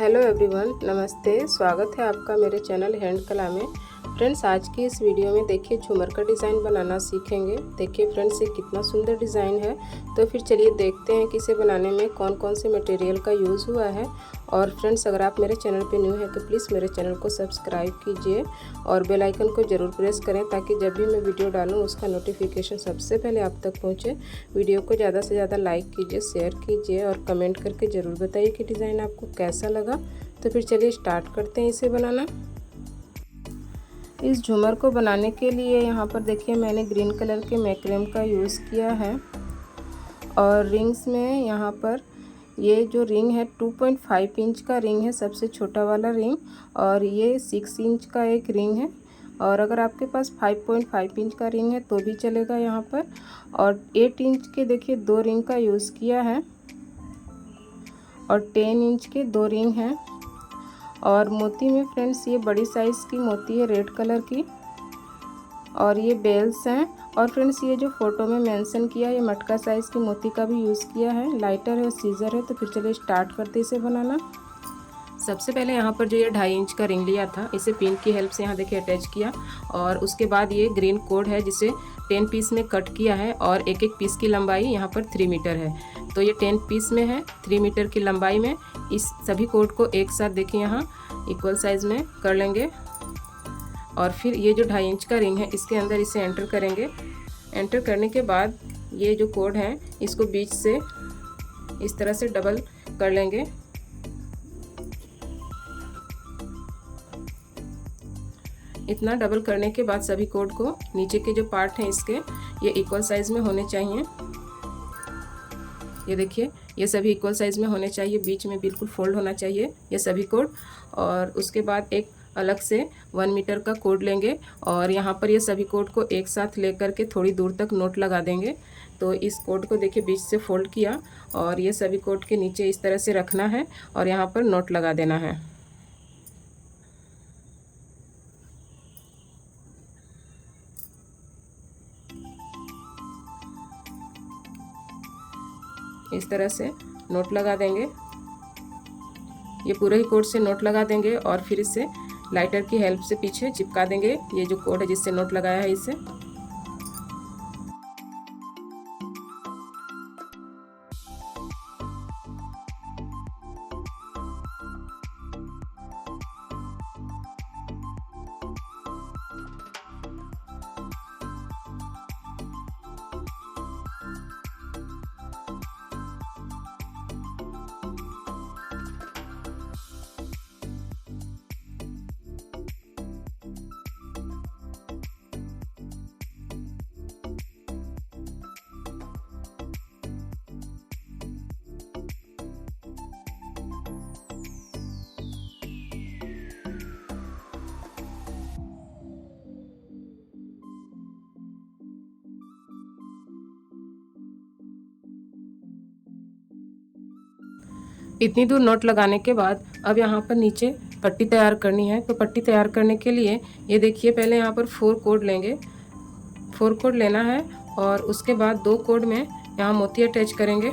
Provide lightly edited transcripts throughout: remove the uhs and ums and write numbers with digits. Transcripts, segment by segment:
Hello everyone, नमस्ते। स्वागत है आपका मेरे चैनल हैंड कला में। फ्रेंड्स, आज की इस वीडियो में देखिए झूमर का डिज़ाइन बनाना सीखेंगे। देखिए फ्रेंड्स, ये कितना सुंदर डिज़ाइन है। तो फिर चलिए देखते हैं कि इसे बनाने में कौन कौन से मटेरियल का यूज़ हुआ है। और फ्रेंड्स, अगर आप मेरे चैनल पे न्यू हैं तो प्लीज़ मेरे चैनल को सब्सक्राइब कीजिए और बेल आइकन को ज़रूर प्रेस करें ताकि जब भी मैं वीडियो डालूँ उसका नोटिफिकेशन सबसे पहले आप तक पहुँचे। वीडियो को ज़्यादा से ज़्यादा लाइक कीजिए, शेयर कीजिए और कमेंट करके ज़रूर बताइए कि डिज़ाइन आपको कैसा लगा। तो फिर चलिए स्टार्ट करते हैं इसे बनाना। इस झूमर को बनाने के लिए यहाँ पर देखिए मैंने ग्रीन कलर के मैक्रेम का यूज़ किया है। और रिंग्स में यहाँ पर ये जो रिंग है 2.5 इंच का रिंग है, सबसे छोटा वाला रिंग। और ये 6 इंच का एक रिंग है। और अगर आपके पास 5.5 इंच का रिंग है तो भी चलेगा यहाँ पर। और 8 इंच के देखिए 2 रिंग का यूज़ किया है और 10 इंच के 2 रिंग हैं। और मोती में फ्रेंड्स ये बड़ी साइज़ की मोती है रेड कलर की। और ये बेल्स हैं। और फ्रेंड्स, ये जो फोटो में मेंशन किया है ये मटका साइज़ की मोती का भी यूज़ किया है। लाइटर है, सीजर है। तो फिर चलिए स्टार्ट करते इसे बनाना। सबसे पहले यहाँ पर जो ये 2.5 इंच का रिंग लिया था इसे पिन की हेल्प से यहाँ देखिए अटैच किया। और उसके बाद ये ग्रीन कोड है जिसे 10 पीस में कट किया है। और एक एक पीस की लंबाई यहाँ पर 3 मीटर है। तो ये 10 पीस में है 3 मीटर की लंबाई में। इस सभी कोड को एक साथ देखिए यहाँ इक्वल साइज़ में कर लेंगे। और फिर ये जो 2.5 इंच का रिंग है इसके अंदर इसे एंटर करेंगे। एंटर करने के बाद ये जो कोड है इसको बीच से इस तरह से डबल कर लेंगे। इतना डबल करने के बाद सभी कोड को नीचे के जो पार्ट हैं इसके ये इक्वल साइज़ में होने चाहिए। ये देखिए ये सभी इक्वल साइज़ में होने चाहिए, बीच में बिल्कुल फोल्ड होना चाहिए ये सभी कोड। और उसके बाद एक अलग से 1 मीटर का कोड लेंगे और यहाँ पर ये सभी कोड को एक साथ लेकर के थोड़ी दूर तक नोट लगा देंगे। तो इस कोड को देखिए बीच से फोल्ड किया और ये सभी कोड के नीचे इस तरह से रखना है और यहाँ पर नोट लगा देना है। इस तरह से नोट लगा देंगे। ये पूरे ही कोड से नोट लगा देंगे और फिर इसे लाइटर की हेल्प से पीछे चिपका देंगे। ये जो कोड है जिससे नोट लगाया है इसे। इतनी दूर नोट लगाने के बाद अब यहाँ पर नीचे पट्टी तैयार करनी है। तो पट्टी तैयार करने के लिए ये देखिए पहले यहाँ पर 4 कोड लेंगे। 4 कोड लेना है और उसके बाद 2 कोड में यहाँ मोती अटैच करेंगे।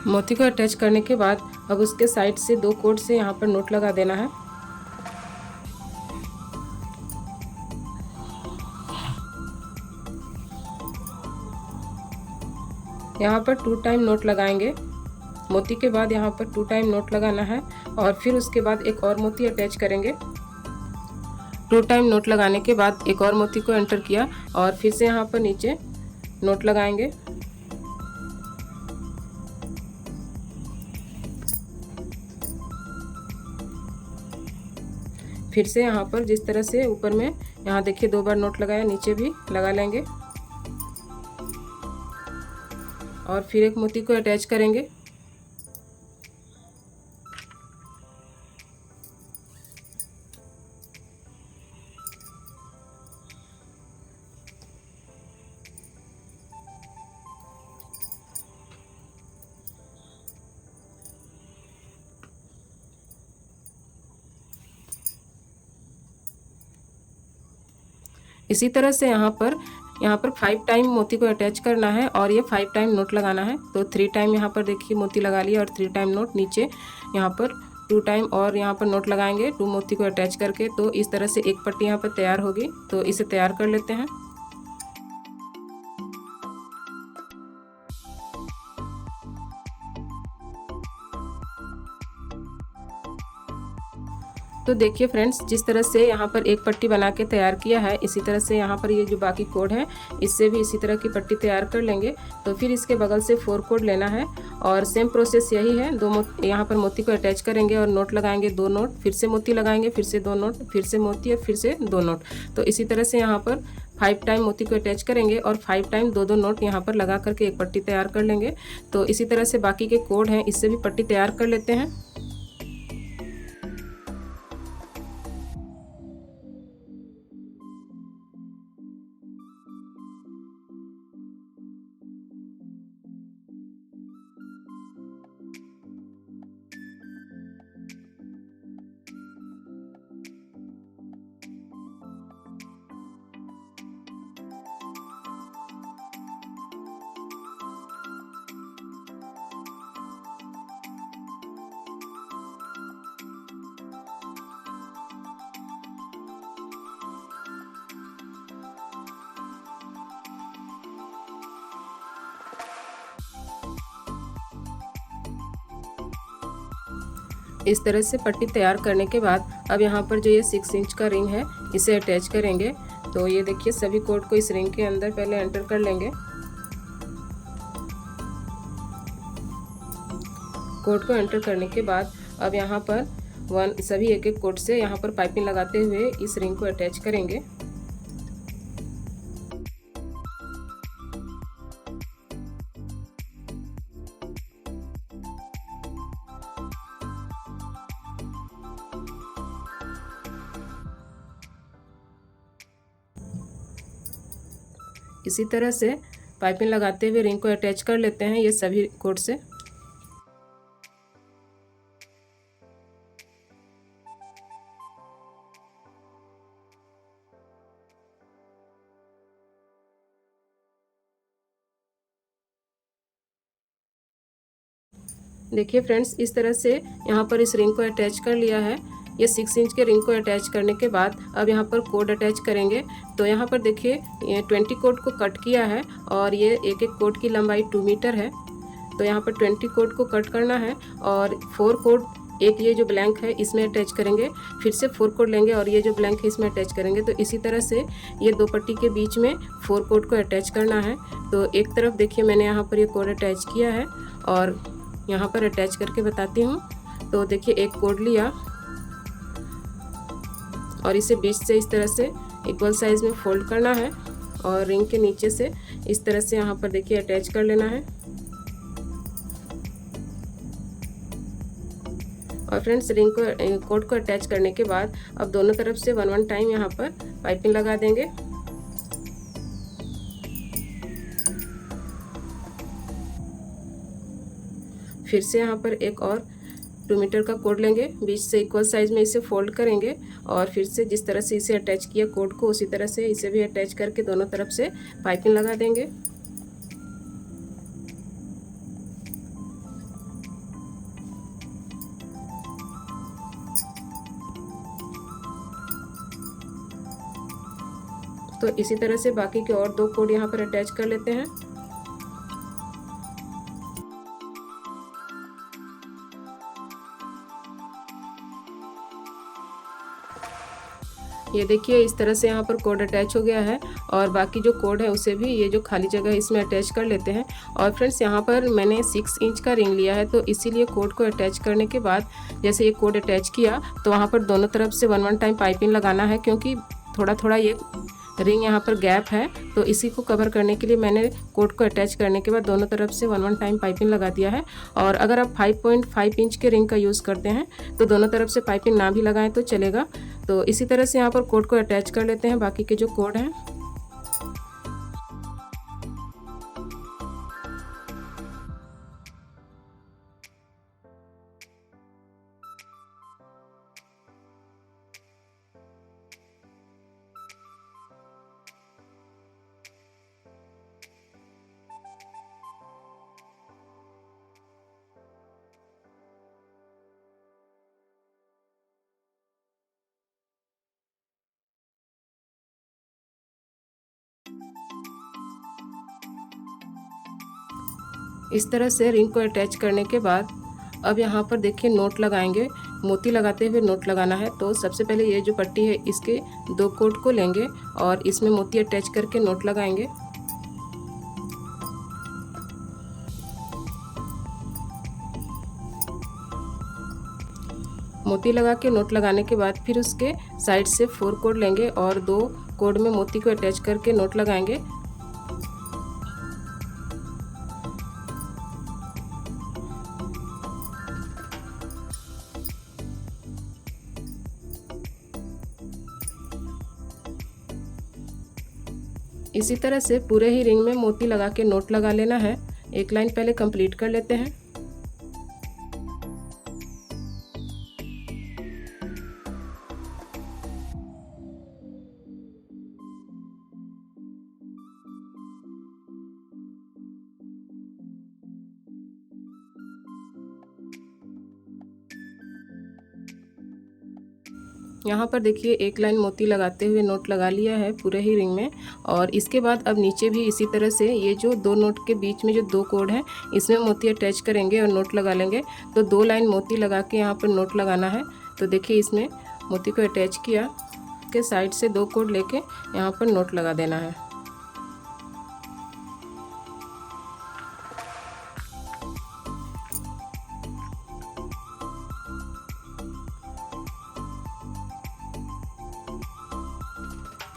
मोती को अटैच करने के बाद अब उसके साइड से 2 कोड से यहाँ पर नोट लगा देना है। यहाँ पर 2 टाइम नोट लगाएंगे। मोती के बाद यहाँ पर 2 टाइम नोट लगाना है और फिर उसके बाद एक और मोती अटैच करेंगे। 2 टाइम नोट लगाने के बाद एक और मोती को एंटर किया और फिर से यहाँ पर नीचे नोट लगाएंगे। फिर से यहाँ पर जिस तरह से ऊपर में यहाँ देखिए 2 बार नोट लगाया, नीचे भी लगा लेंगे और फिर एक मोती को अटैच करेंगे। इसी तरह से यहाँ पर 5 टाइम मोती को अटैच करना है और ये 5 टाइम नोट लगाना है। तो 3 टाइम यहाँ पर देखिए मोती लगा लिया और 3 टाइम नोट, नीचे यहाँ पर 2 टाइम और यहाँ पर नोट लगाएंगे 2 मोती को अटैच करके। तो इस तरह से एक पट्टी यहाँ पर तैयार होगी। तो इसे तैयार कर लेते हैं। तो देखिए फ्रेंड्स, जिस तरह से यहाँ पर एक पट्टी बना के तैयार किया है, इसी तरह से यहाँ पर ये जो बाकी कोड है इससे भी इसी तरह की पट्टी तैयार कर लेंगे। तो फिर इसके बगल से 4 कोड लेना है और सेम प्रोसेस यही है। यहाँ पर मोती को अटैच करेंगे और नोट लगाएंगे 2 नोट, फिर से मोती लगाएंगे, फिर से 2 नोट, फिर से मोती और फिर से 2 नोट। तो इसी तरह से यहाँ पर 5 टाइम मोती को अटैच करेंगे और 5 टाइम 2-2 नोट यहाँ पर लगा करके एक पट्टी तैयार कर लेंगे। तो इसी तरह से बाकी के कोड हैं, इससे भी पट्टी तैयार कर लेते हैं। इस तरह से पट्टी तैयार करने के बाद अब यहाँ पर जो ये 6 इंच का रिंग है इसे अटैच करेंगे। तो ये देखिए सभी कोड को इस रिंग के अंदर पहले एंटर कर लेंगे। कोड को एंटर करने के बाद अब यहाँ पर सभी एक एक कोड से यहाँ पर पाइपिंग लगाते हुए इस रिंग को अटैच करेंगे। इसी तरह से पाइपिंग लगाते हुए रिंग को अटैच कर लेते हैं ये सभी कोड से। देखिए फ्रेंड्स, इस तरह से यहाँ पर इस रिंग को अटैच कर लिया है। ये 6 इंच के रिंग को अटैच करने के बाद अब यहाँ पर कोड अटैच करेंगे। तो यहाँ पर देखिए ये 20 कोड को कट किया है और ये एक एक कोड की लंबाई 2 मीटर है। तो यहाँ पर 20 कोड को कट करना है और 4 कोड, एक ये जो ब्लैंक है इसमें अटैच करेंगे, फिर से 4 कोड लेंगे और ये जो ब्लैंक है इसमें अटैच करेंगे। तो इसी तरह से ये 2 पट्टी के बीच में 4 कोड को अटैच करना है। तो एक तरफ देखिए मैंने यहाँ पर ये कोड अटैच किया है और यहाँ पर अटैच करके बताती हूँ। तो देखिए एक कोड लिया और इसे बीच से इस तरह से इक्वल साइज में फोल्ड करना है और रिंग के नीचे से इस तरह से यहाँ पर देखिए अटैच कर लेना है। और फ्रेंड्स, रिंग को कोड को अटैच करने के बाद अब दोनों तरफ से 1-1 टाइम यहाँ पर पाइपिंग लगा देंगे। फिर से यहाँ पर एक और 2 मीटर का कोड लेंगे, बीच से इक्वल साइज में इसे फोल्ड करेंगे और फिर से जिस तरह से इसे अटैच किया कोड को उसी तरह से इसे भी अटैच करके दोनों तरफ से पाइपिंग लगा देंगे। तो इसी तरह से बाकी के और 2 कोड यहाँ पर अटैच कर लेते हैं। ये देखिए इस तरह से यहाँ पर कोड अटैच हो गया है और बाकी जो कोड है उसे भी ये जो खाली जगह है इसमें अटैच कर लेते हैं। और फ्रेंड्स, यहाँ पर मैंने 6 इंच का रिंग लिया है, तो इसीलिए कोड को अटैच करने के बाद जैसे ये कोड अटैच किया तो वहाँ पर दोनों तरफ से 1-1 टाइम पाइपिंग लगाना है, क्योंकि थोड़ा थोड़ा ये रिंग यहाँ पर गैप है। तो इसी को कवर करने के लिए मैंने कोड को अटैच करने के बाद दोनों तरफ से 1-1 टाइम पाइपिंग लगा दिया है। और अगर आप 5.5 इंच के रिंग का यूज़ करते हैं तो दोनों तरफ से पाइपिंग ना भी लगाएं तो चलेगा। तो इसी तरह से यहाँ पर कोड को अटैच कर लेते हैं बाकी के जो कोड हैं। इस तरह से रिंग को अटैच करने के बाद अब यहाँ पर देखिए नोट लगाएंगे। मोती लगाते हुए नोट लगाना है। तो सबसे पहले ये जो पट्टी है इसके 2 कोड को लेंगे और इसमें मोती अटैच करके नोट लगाएंगे। मोती लगा के नोट लगाने के बाद फिर उसके साइड से 4 कोड लेंगे और 2 कोड में मोती को अटैच करके नोट लगाएंगे। इसी तरह से पूरे ही रिंग में मोती लगा के नोट लगा लेना है। एक लाइन पहले कंप्लीट कर लेते हैं। यहाँ पर देखिए एक लाइन मोती लगाते हुए नोट लगा लिया है पूरे ही रिंग में। और इसके बाद अब नीचे भी इसी तरह से ये जो 2 नोट के बीच में जो 2 कोड हैं इसमें मोती अटैच करेंगे और नोट लगा लेंगे। तो 2 लाइन मोती लगा के यहाँ पर नोट लगाना है। तो देखिए इसमें मोती को अटैच किया के साइड से 2 कोड लेके यहाँ पर नोट लगा देना है।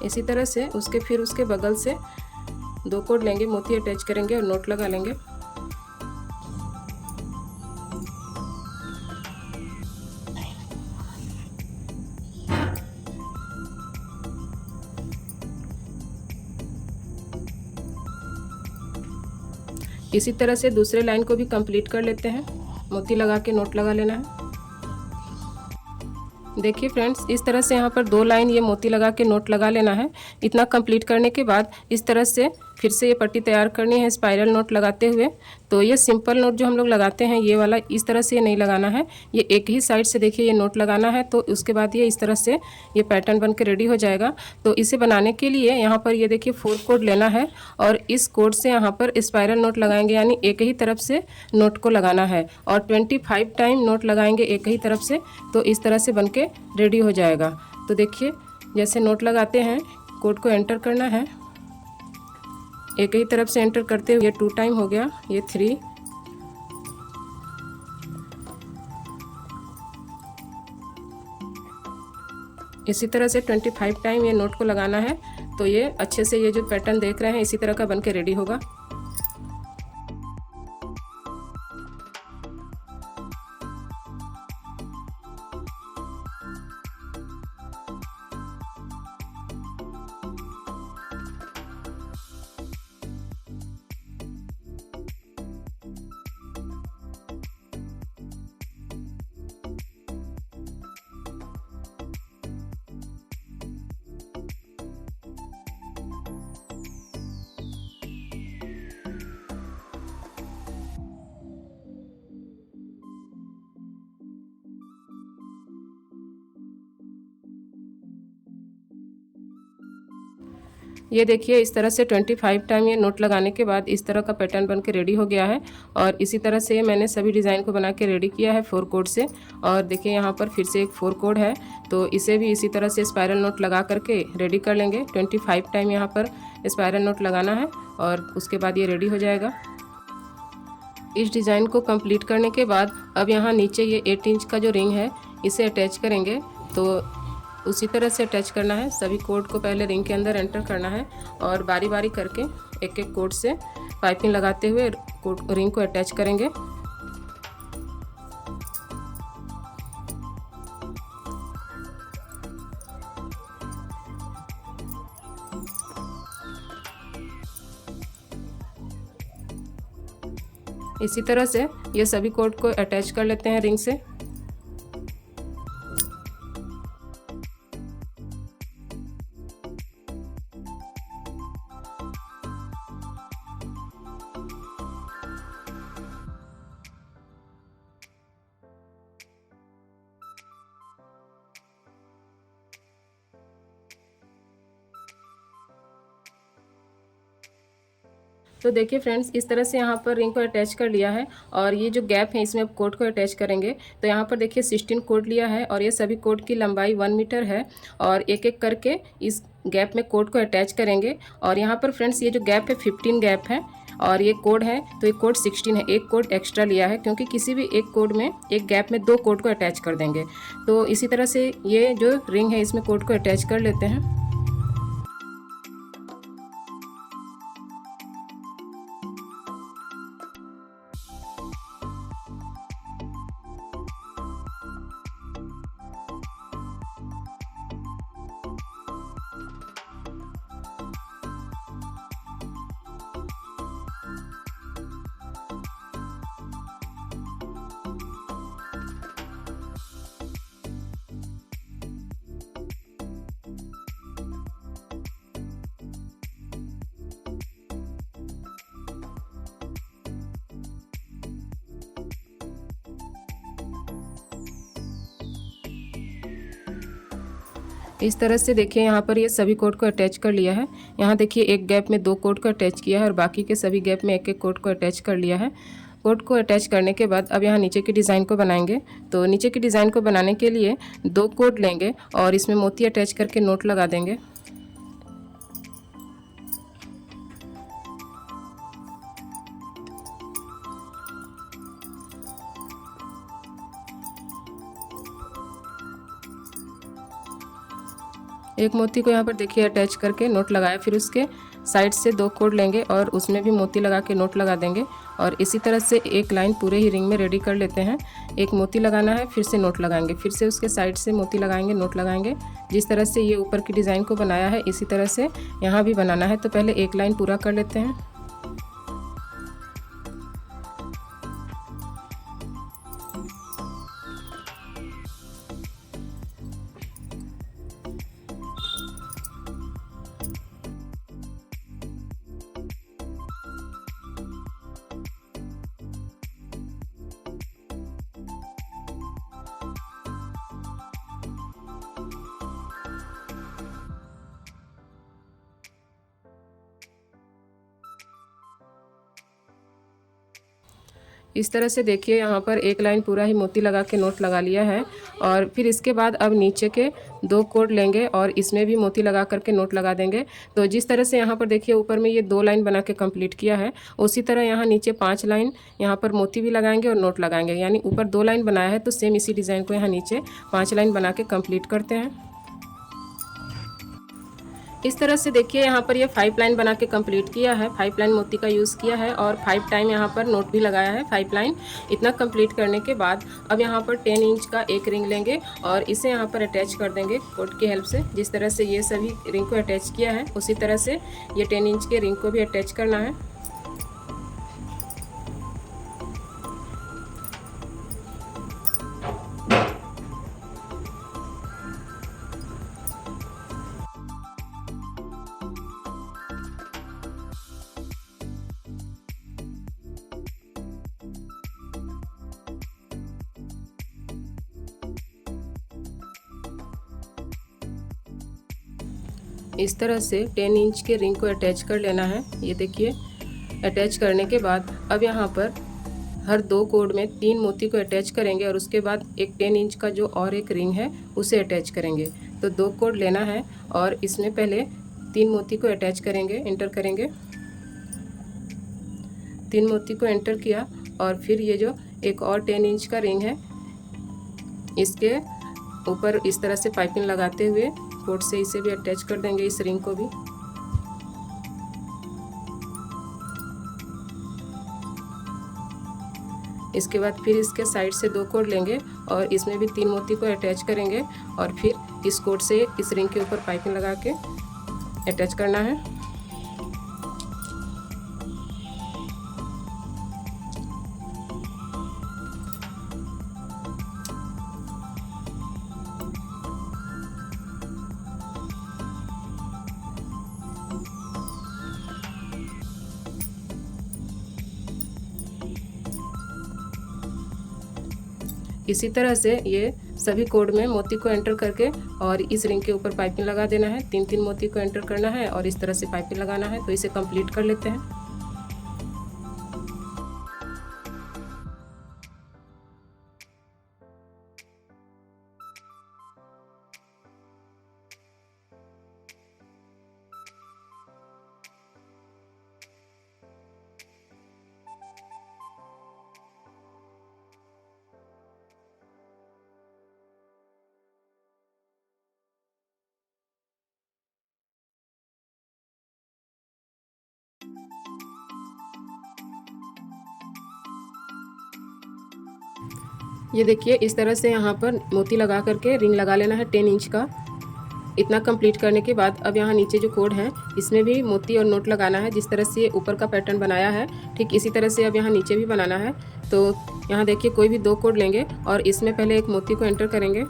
इसी तरह से फिर उसके बगल से 2 कोड लेंगे, मोती अटैच करेंगे और नोट लगा लेंगे। इसी तरह से दूसरे लाइन को भी कंप्लीट कर लेते हैं। मोती लगा के नोट लगा लेना है। देखिए फ्रेंड्स, इस तरह से यहाँ पर 2 लाइन ये मोती लगा के नोट लगा लेना है। इतना कंप्लीट करने के बाद इस तरह से फिर से ये पट्टी तैयार करनी है स्पाइरल नोट लगाते हुए। तो ये सिंपल नोट जो हम लोग लगाते हैं ये वाला इस तरह से नहीं लगाना है, ये एक ही साइड से देखिए ये नोट लगाना है। तो उसके बाद ये इस तरह से ये पैटर्न बन के रेडी हो जाएगा। तो इसे बनाने के लिए यहाँ पर ये देखिए 4 कोड लेना है और इस कोड से यहाँ पर स्पाइरल नोट लगाएंगे, यानी एक ही तरफ से नोट को लगाना है और 25 टाइम नोट लगाएंगे एक ही तरफ से। तो इस तरह से बन के रेडी हो जाएगा। तो देखिए जैसे नोट लगाते हैं कोड को एंटर करना है, एक ही तरफ से एंटर करते हुए 2 टाइम हो गया, ये 3, इसी तरह से 25 टाइम ये नोट को लगाना है। तो ये अच्छे से ये जो पैटर्न देख रहे हैं इसी तरह का बन के रेडी होगा। ये देखिए इस तरह से 25 टाइम ये नोट लगाने के बाद इस तरह का पैटर्न बन के रेडी हो गया है। और इसी तरह से मैंने सभी डिज़ाइन को बना के रेडी किया है 4 कोड से। और देखिए यहाँ पर फिर से एक 4 कोड है, तो इसे भी इसी तरह से स्पाइरल नोट लगा करके रेडी कर लेंगे। 25 टाइम यहाँ पर स्पाइरल नोट लगाना है और उसके बाद ये रेडी हो जाएगा। इस डिज़ाइन को कंप्लीट करने के बाद अब यहाँ नीचे ये 8 इंच का जो रिंग है इसे अटैच करेंगे। तो उसी तरह से अटैच करना है, सभी कोड को पहले रिंग के अंदर एंटर करना है और बारी बारी करके एक एक कोड से पाइपिंग लगाते हुए रिंग को अटैच करेंगे। इसी तरह से ये सभी कोड को अटैच कर लेते हैं रिंग से। तो देखिए फ्रेंड्स, इस तरह से यहाँ पर रिंग को अटैच कर लिया है और ये जो गैप है इसमें अब कोट को अटैच करेंगे। तो यहाँ पर देखिए 16 कोट लिया है और ये सभी कोट की लंबाई 1 मीटर है और एक एक करके इस गैप में कोट को अटैच करेंगे। और यहाँ पर फ्रेंड्स ये जो गैप है 15 गैप है और ये कोड है तो ये कोड 16 है। एक कोड एक्स्ट्रा लिया है क्योंकि किसी भी एक कोड में एक गैप में 2 कोड को अटैच कर देंगे। तो इसी तरह से ये जो रिंग है इसमें कोड को अटैच कर लेते हैं। इस तरह से देखिए यहाँ पर ये सभी कोड को अटैच कर लिया है। यहाँ देखिए एक गैप में 2 कोड को अटैच किया है और बाकी के सभी गैप में एक एक कोड को अटैच कर लिया है। कोड को अटैच करने के बाद अब यहाँ नीचे की डिज़ाइन को बनाएंगे। तो नीचे की डिज़ाइन को बनाने के लिए 2 कोड लेंगे और इसमें मोती अटैच करके नोट लगा देंगे। एक मोती को यहाँ पर देखिए अटैच करके नोट लगाया, फिर उसके साइड से 2 कोड लेंगे और उसमें भी मोती लगा के नोट लगा देंगे। और इसी तरह से एक लाइन पूरे ही रिंग में रेडी कर लेते हैं। एक मोती लगाना है, फिर से नोट लगाएंगे, फिर से उसके साइड से मोती लगाएंगे, नोट लगाएंगे। जिस तरह से ये ऊपर की डिज़ाइन को बनाया है इसी तरह से यहाँ भी बनाना है। तो पहले एक लाइन पूरा कर लेते हैं। इस तरह से देखिए यहाँ पर एक लाइन पूरा ही मोती लगा के नोट लगा लिया है। और फिर इसके बाद अब नीचे के 2 कोड लेंगे और इसमें भी मोती लगा करके नोट लगा देंगे। तो जिस तरह से यहाँ पर देखिए ऊपर में ये 2 लाइन बना के कंप्लीट किया है, उसी तरह यहाँ नीचे 5 लाइन यहाँ पर मोती भी लगाएंगे और नोट लगाएंगे। यानी ऊपर 2 लाइन बनाया है तो सेम इसी डिज़ाइन को यहाँ नीचे 5 लाइन बना के कंप्लीट करते हैं। इस तरह से देखिए यहाँ पर ये 5 लाइन बना के कंप्लीट किया है। 5 लाइन मोती का यूज़ किया है और 5 टाइम यहाँ पर नोट भी लगाया है। 5 लाइन इतना कंप्लीट करने के बाद अब यहाँ पर 10 इंच का एक रिंग लेंगे और इसे यहाँ पर अटैच कर देंगे कोट की हेल्प से। जिस तरह से ये सभी रिंग को अटैच किया है उसी तरह से ये 10 इंच के रिंग को भी अटैच करना है। इस तरह से 10 इंच के रिंग को अटैच कर लेना है। ये देखिए अटैच करने के बाद अब यहाँ पर हर 2 कोड में 3 मोती को अटैच करेंगे और उसके बाद एक 10 इंच का जो और एक रिंग है उसे अटैच करेंगे। तो 2 कोड लेना है और इसमें पहले 3 मोती को अटैच करेंगे, एंटर करेंगे। 3 मोती को एंटर किया और फिर ये जो एक और 10 इंच का रिंग है इसके ऊपर इस तरह से पाइपिंग लगाते हुए कोट से इसे भी अटैच कर देंगे, इस रिंग को भी। इसके बाद फिर इसके साइड से 2 कोड लेंगे और इसमें भी 3 मोती को अटैच करेंगे और फिर इस कोट से इस रिंग के ऊपर पाइपिंग लगा के अटैच करना है। इसी तरह से ये सभी कोड में मोती को एंटर करके और इस रिंग के ऊपर पाइपिंग लगा देना है। 3-3 मोती को एंटर करना है और इस तरह से पाइपिंग लगाना है। तो इसे कंप्लीट कर लेते हैं। ये देखिए इस तरह से यहाँ पर मोती लगा करके रिंग लगा लेना है 10 इंच का। इतना कंप्लीट करने के बाद अब यहाँ नीचे जो कोड है इसमें भी मोती और नोट लगाना है। जिस तरह से ऊपर का पैटर्न बनाया है ठीक इसी तरह से अब यहाँ नीचे भी बनाना है। तो यहाँ देखिए कोई भी 2 कोड लेंगे और इसमें पहले एक मोती को एंटर करेंगे।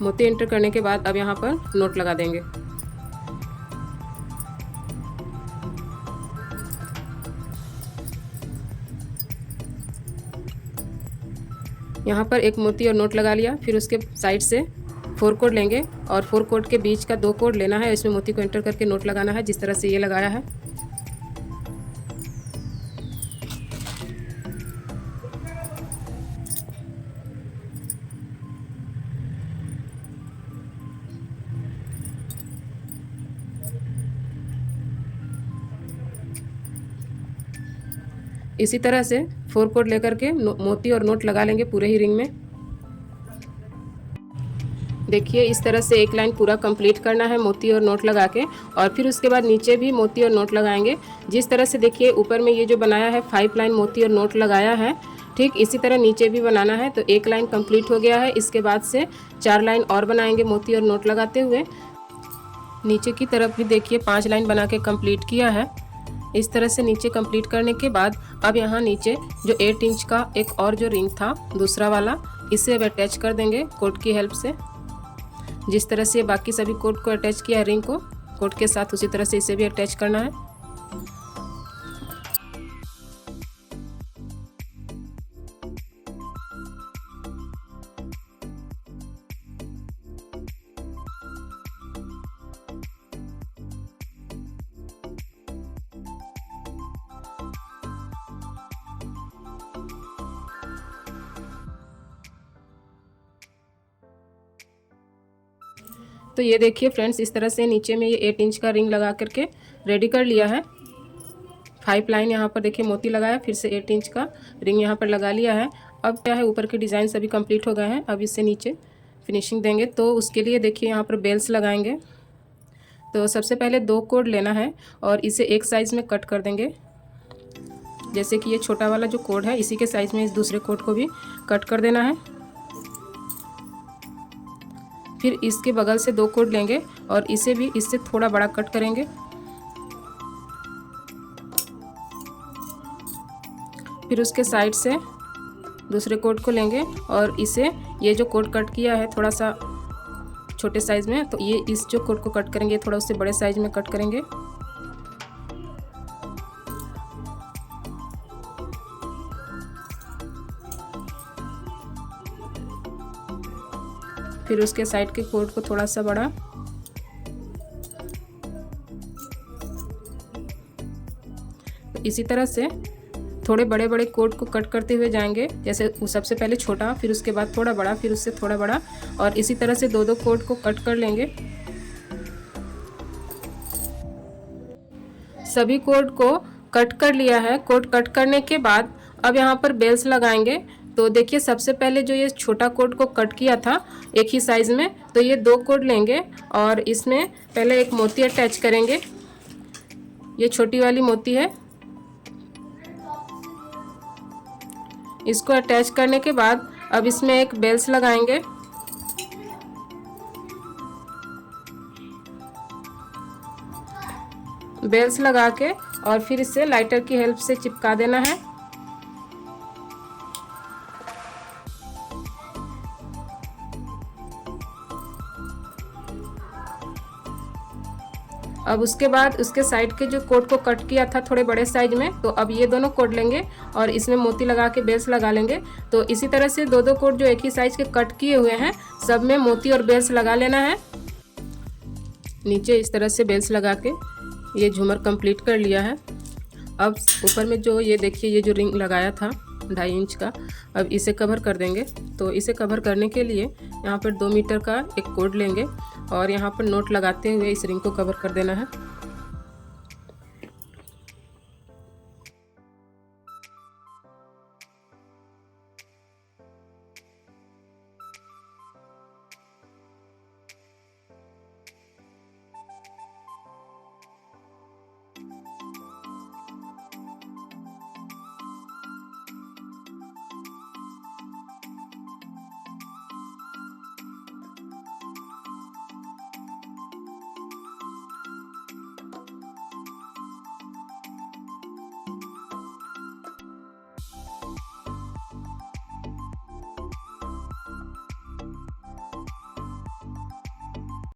मोती एंटर करने के बाद अब यहाँ पर नोट लगा देंगे। यहाँ पर एक मोती और नोट लगा लिया। फिर उसके साइड से 4 कोड लेंगे और 4 कोड के बीच का 2 कोड लेना है। इसमें मोती को एंटर करके नोट लगाना है जिस तरह से ये लगाया है। इसी तरह से 4 कोड लेकर के मोती और नोट लगा लेंगे पूरे ही रिंग में। देखिए इस तरह से एक लाइन पूरा कंप्लीट करना है मोती और नोट लगा के, और फिर उसके बाद नीचे भी मोती और नोट लगाएंगे। जिस तरह से देखिए ऊपर में ये जो बनाया है 5 लाइन मोती और नोट लगाया है, ठीक इसी तरह नीचे भी बनाना है। तो एक लाइन कंप्लीट हो गया है। इसके बाद से 4 लाइन और बनाएंगे मोती और नोट लगाते हुए। नीचे की तरफ भी देखिए 5 लाइन बना के कंप्लीट किया है। इस तरह से नीचे कंप्लीट करने के बाद अब यहाँ नीचे जो 8 इंच का एक और जो रिंग था दूसरा वाला, इसे अब अटैच कर देंगे कोट की हेल्प से। जिस तरह से बाकी सभी कोट को अटैच किया है रिंग को कोट के साथ, उसी तरह से इसे भी अटैच करना है। तो ये देखिए फ्रेंड्स इस तरह से नीचे में ये 8 इंच का रिंग लगा करके रेडी कर लिया है। 5 लाइन यहाँ पर देखिए मोती लगाया, फिर से 8 इंच का रिंग यहाँ पर लगा लिया है। अब क्या है ऊपर के डिज़ाइन सभी कंप्लीट हो गए हैं। अब इससे नीचे फिनिशिंग देंगे। तो उसके लिए देखिए यहाँ पर बेल्स लगाएंगे। तो सबसे पहले 2 कोड लेना है और इसे एक साइज़ में कट कर देंगे। जैसे कि ये छोटा वाला जो कोड है इसी के साइज़ में इस दूसरे कोड को भी कट कर देना है। फिर इसके बगल से 2 कोड लेंगे और इसे भी इससे थोड़ा बड़ा कट करेंगे। फिर उसके साइड से दूसरे कोड को लेंगे और इसे ये जो कोड कट किया है थोड़ा सा छोटे साइज़ में, तो ये इस जो कोड को कट करेंगे थोड़ा उससे बड़े साइज़ में कट करेंगे। फिर उसके साइड के कोड को थोड़ा सा बड़ा। तो इसी तरह से थोड़े बड़े बड़े कोड को कट करते हुए जाएंगे। जैसे सबसे पहले छोटा, फिर उसके बाद थोड़ा बड़ा, फिर उससे थोड़ा बड़ा, और इसी तरह से 2-2 कोड को कट कर लेंगे। सभी कोड को कट कर लिया है। कोड कट करने के बाद अब यहाँ पर बेल्स लगाएंगे। तो देखिए सबसे पहले जो ये छोटा कोड को कट किया था एक ही साइज़ में, तो ये 2 कोड लेंगे और इसमें पहले एक मोती अटैच करेंगे। ये छोटी वाली मोती है। इसको अटैच करने के बाद अब इसमें एक बेल्स लगाएंगे। बेल्स लगा के और फिर इसे लाइटर की हेल्प से चिपका देना है। अब उसके बाद उसके साइड के जो कोड को कट किया था थोड़े बड़े साइज में, तो अब ये दोनों कोड लेंगे और इसमें मोती लगा के बेल्स लगा लेंगे। तो इसी तरह से 2-2 कोड जो एक ही साइज के कट किए हुए हैं सब में मोती और बेल्स लगा लेना है। नीचे इस तरह से बेल्स लगा के ये झूमर कंप्लीट कर लिया है। अब ऊपर में जो ये देखिए ये जो रिंग लगाया था 2.5 इंच का, अब इसे कवर कर देंगे। तो इसे कवर करने के लिए यहाँ पर 2 मीटर का एक कोड लेंगे और यहाँ पर नोट लगाते हुए इस रिंग को कवर कर देना है।